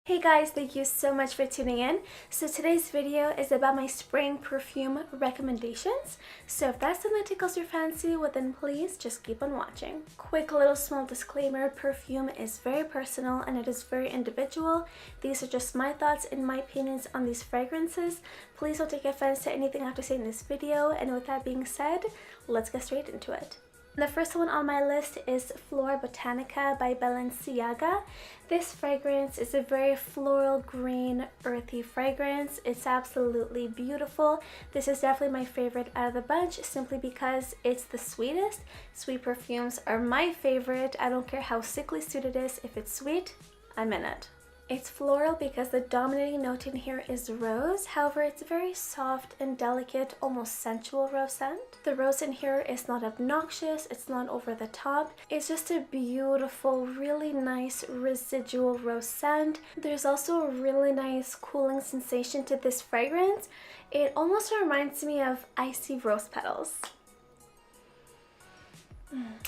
Hey guys, thank you so much for tuning in. So today's video is about my spring perfume recommendations. So if that's something that tickles your fancy, well then please just keep on watching. Quick little small disclaimer, perfume is very personal and it is very individual. These are just my thoughts and my opinions on these fragrances. Please don't take offense to anything I have to say in this video, and with that being said, let's get straight into it. The first one on my list is Flora Botanica by Balenciaga. This fragrance is a very floral green earthy fragrance. It's absolutely beautiful. This is definitely my favorite out of the bunch simply because it's the sweetest. Sweet perfumes are my favorite. I don't care how sickly sweet it is. If it's sweet, I'm in it. It's floral because the dominating note in here is rose. However, it's very soft and delicate, almost sensual rose scent. The rose in here is not obnoxious, it's not over the top. It's just a beautiful, really nice residual rose scent. There's also a really nice cooling sensation to this fragrance. It almost reminds me of icy rose petals.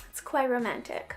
It's quite romantic.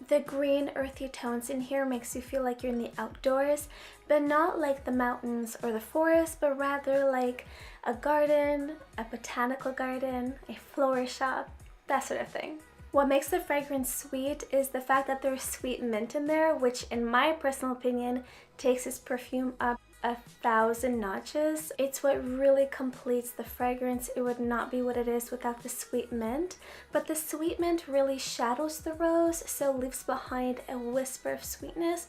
The green earthy tones in here makes you feel like you're in the outdoors, but not like the mountains or the forest, but rather like a garden, a botanical garden, a florist shop, that sort of thing. What makes the fragrance sweet is the fact that there's sweet mint in there, which in my personal opinion takes this perfume up 1,000 notches. It's what really completes the fragrance. It would not be what it is without the sweet mint, but the sweet mint really shadows the rose, so leaves behind a whisper of sweetness,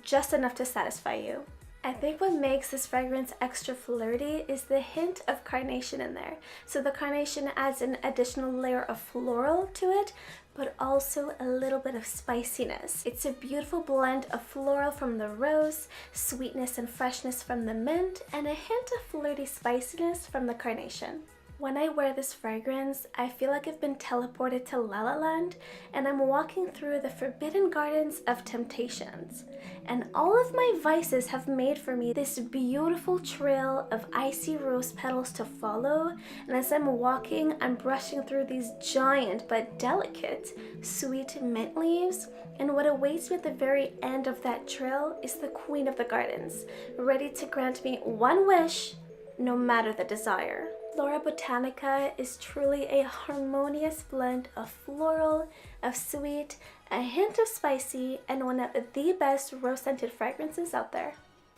just enough to satisfy you. I think what makes this fragrance extra flirty is the hint of carnation in there. So the carnation adds an additional layer of floral to it, but also a little bit of spiciness. It's a beautiful blend of floral from the rose, sweetness and freshness from the mint, and a hint of flirty spiciness from the carnation. When I wear this fragrance, I feel like I've been teleported to La La Land and I'm walking through the forbidden gardens of temptations. And all of my vices have made for me this beautiful trail of icy rose petals to follow. And as I'm walking, I'm brushing through these giant but delicate sweet mint leaves. And what awaits me at the very end of that trail is the queen of the gardens, ready to grant me one wish, no matter the desire. Flora Botanica is truly a harmonious blend of floral, of sweet, a hint of spicy, and one of the best rose-scented fragrances out there.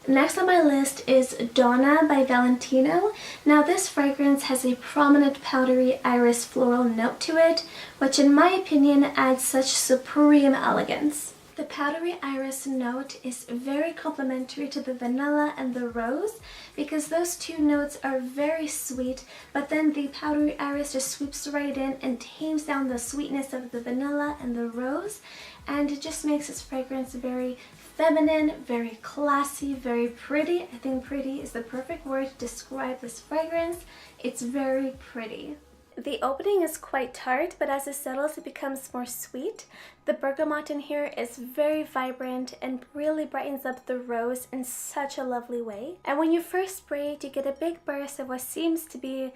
Next on my list is Donna by Valentino. Now this fragrance has a prominent powdery iris floral note to it, which in my opinion adds such supreme elegance. The powdery iris note is very complementary to the vanilla and the rose because those two notes are very sweet, but then the powdery iris just sweeps right in and tames down the sweetness of the vanilla and the rose, and it just makes this fragrance very feminine, very classy, very pretty. I think pretty is the perfect word to describe this fragrance. It's very pretty. The opening is quite tart, but as it settles, it becomes more sweet. The bergamot in here is very vibrant and really brightens up the rose in such a lovely way. And when you first spray it, you get a big burst of what seems to be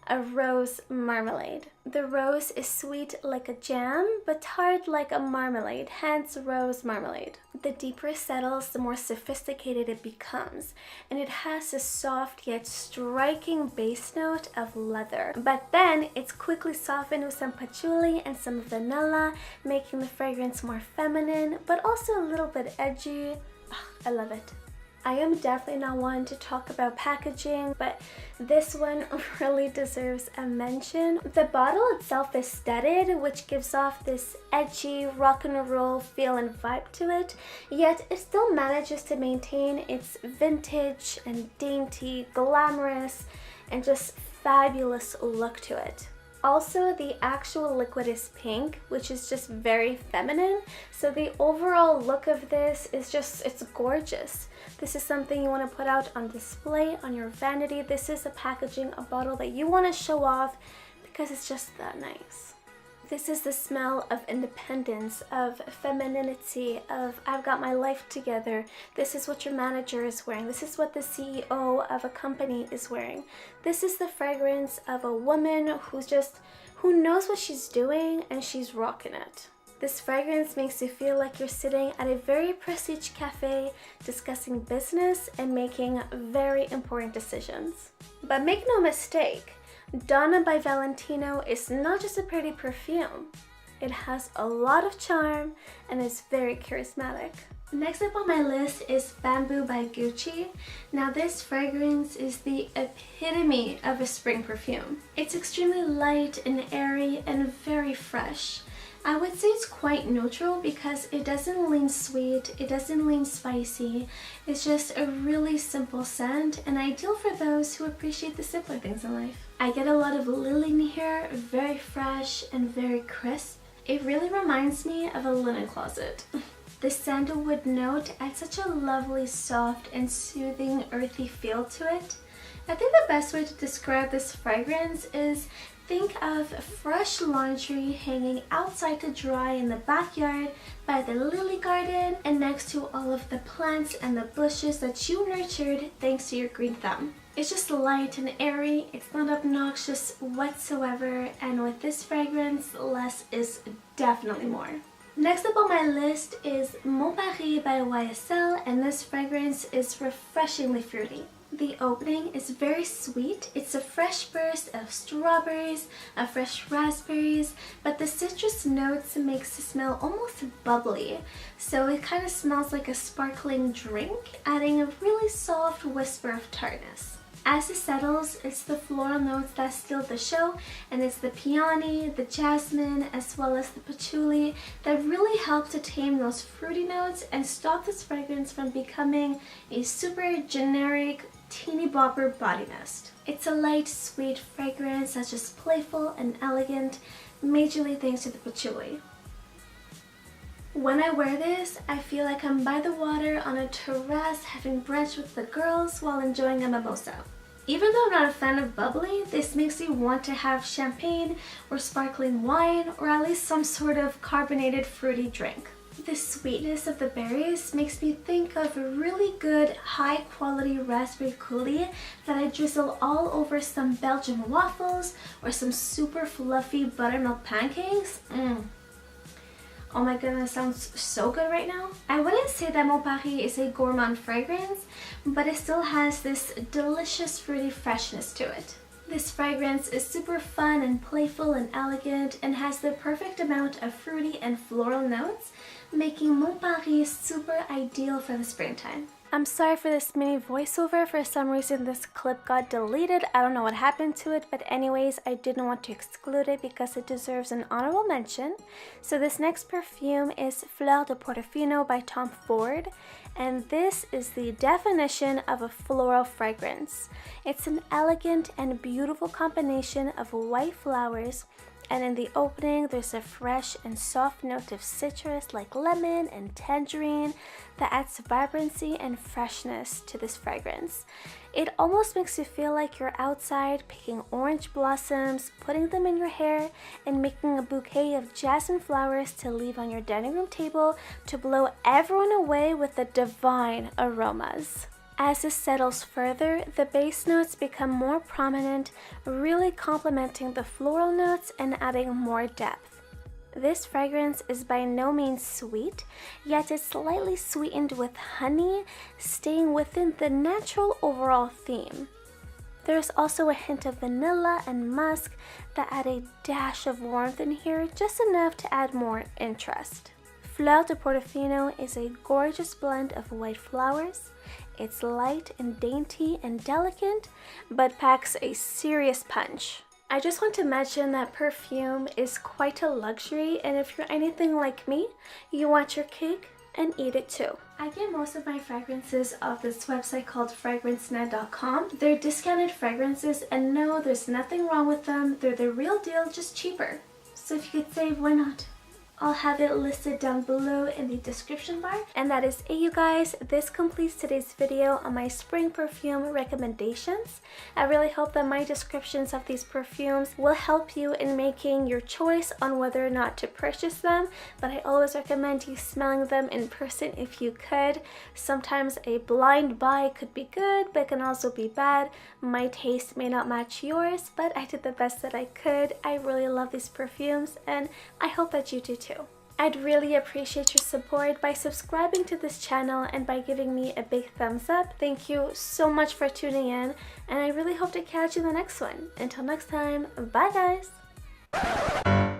a rose marmalade. The rose is sweet like a jam, but tart like a marmalade, hence rose marmalade. The deeper it settles, the more sophisticated it becomes, and it has a soft yet striking base note of leather. But then it's quickly softened with some patchouli and some vanilla, making the fragrance more feminine, but also a little bit edgy. I love it. I am definitely not one to talk about packaging, but this one really deserves a mention. The bottle itself is studded, which gives off this edgy rock and roll feel and vibe to it, yet it still manages to maintain its vintage and dainty, glamorous, and just fabulous look to it. Also, the actual liquid is pink, which is just very feminine. So the overall look of this is just, it's gorgeous. This is something you want to put out on display on your vanity. This is a packaging, a bottle that you want to show off because it's just that nice. This is the smell of independence, of femininity, of I've got my life together. This is what your manager is wearing. This is what the CEO of a company is wearing. This is the fragrance of a woman who knows what she's doing and she's rocking it. This fragrance makes you feel like you're sitting at a very prestige cafe discussing business and making very important decisions. But make no mistake, Donna by Valentino is not just a pretty perfume. It has a lot of charm and is very charismatic. Next up on my list is Bamboo by Gucci. Now this fragrance is the epitome of a spring perfume. It's extremely light and airy and very fresh. I would say it's quite neutral because it doesn't lean sweet, it doesn't lean spicy. It's just a really simple scent and ideal for those who appreciate the simpler things in life. I get a lot of lily in here, very fresh and very crisp. It really reminds me of a linen closet. The sandalwood note adds such a lovely, soft, and soothing, earthy feel to it. I think the best way to describe this fragrance is think of fresh laundry hanging outside to dry in the backyard by the lily garden and next to all of the plants and the bushes that you nurtured thanks to your green thumb. It's just light and airy, it's not obnoxious whatsoever, and with this fragrance, less is definitely more. Next up on my list is Mon Paris by YSL, and this fragrance is refreshingly fruity. The opening is very sweet. It's a fresh burst of strawberries, of fresh raspberries, but the citrus notes makes it smell almost bubbly. So it kind of smells like a sparkling drink, adding a really soft whisper of tartness. As it settles, it's the floral notes that steal the show, and it's the peony, the jasmine, as well as the patchouli that really help to tame those fruity notes and stop this fragrance from becoming a super generic teeny bopper body mist. It's a light, sweet fragrance that's just playful and elegant, majorly thanks to the patchouli. When I wear this, I feel like I'm by the water on a terrace having brunch with the girls while enjoying a mimosa. Even though I'm not a fan of bubbly, this makes me want to have champagne or sparkling wine or at least some sort of carbonated fruity drink. The sweetness of the berries makes me think of a really good high quality raspberry coulis that I drizzle all over some Belgian waffles or some super fluffy buttermilk pancakes. Oh my goodness, sounds so good right now. I wouldn't say that Mon Paris is a gourmand fragrance, but it still has this delicious fruity freshness to it. This fragrance is super fun and playful and elegant and has the perfect amount of fruity and floral notes, making Mon Paris super ideal for the springtime. I'm sorry for this mini voiceover. For some reason this clip got deleted. I don't know what happened to it, but anyways, I didn't want to exclude it because it deserves an honorable mention. So this next perfume is Fleur de Portofino by Tom Ford, and this is the definition of a floral fragrance. It's an elegant and beautiful combination of white flowers, and in the opening there's a fresh and soft note of citrus like lemon and tangerine that adds vibrancy and freshness to this fragrance. It almost makes you feel like you're outside picking orange blossoms, putting them in your hair, and making a bouquet of jasmine flowers to leave on your dining room table to blow everyone away with the divine aromas. As it settles further, the base notes become more prominent, really complementing the floral notes and adding more depth. This fragrance is by no means sweet, yet it's slightly sweetened with honey, staying within the natural overall theme. There's also a hint of vanilla and musk that add a dash of warmth in here, just enough to add more interest. Fleur de Portofino is a gorgeous blend of white flowers. It's light and dainty and delicate, but packs a serious punch. I just want to mention that perfume is quite a luxury, and if you're anything like me, you want your cake and eat it too. I get most of my fragrances off this website called fragrancenet.com. They're discounted fragrances, and no, there's nothing wrong with them. They're the real deal, just cheaper. So if you could save, why not? I'll have it listed down below in the description bar. And that is it, you guys. This completes today's video on my spring perfume recommendations. I really hope that my descriptions of these perfumes will help you in making your choice on whether or not to purchase them, but I always recommend you smelling them in person if you could. Sometimes a blind buy could be good, but can also be bad. My taste may not match yours, but I did the best that I could. I really love these perfumes, and I hope that you do too. I'd really appreciate your support by subscribing to this channel and by giving me a big thumbs up. Thank you so much for tuning in, and I really hope to catch you in the next one. Until next time, bye guys!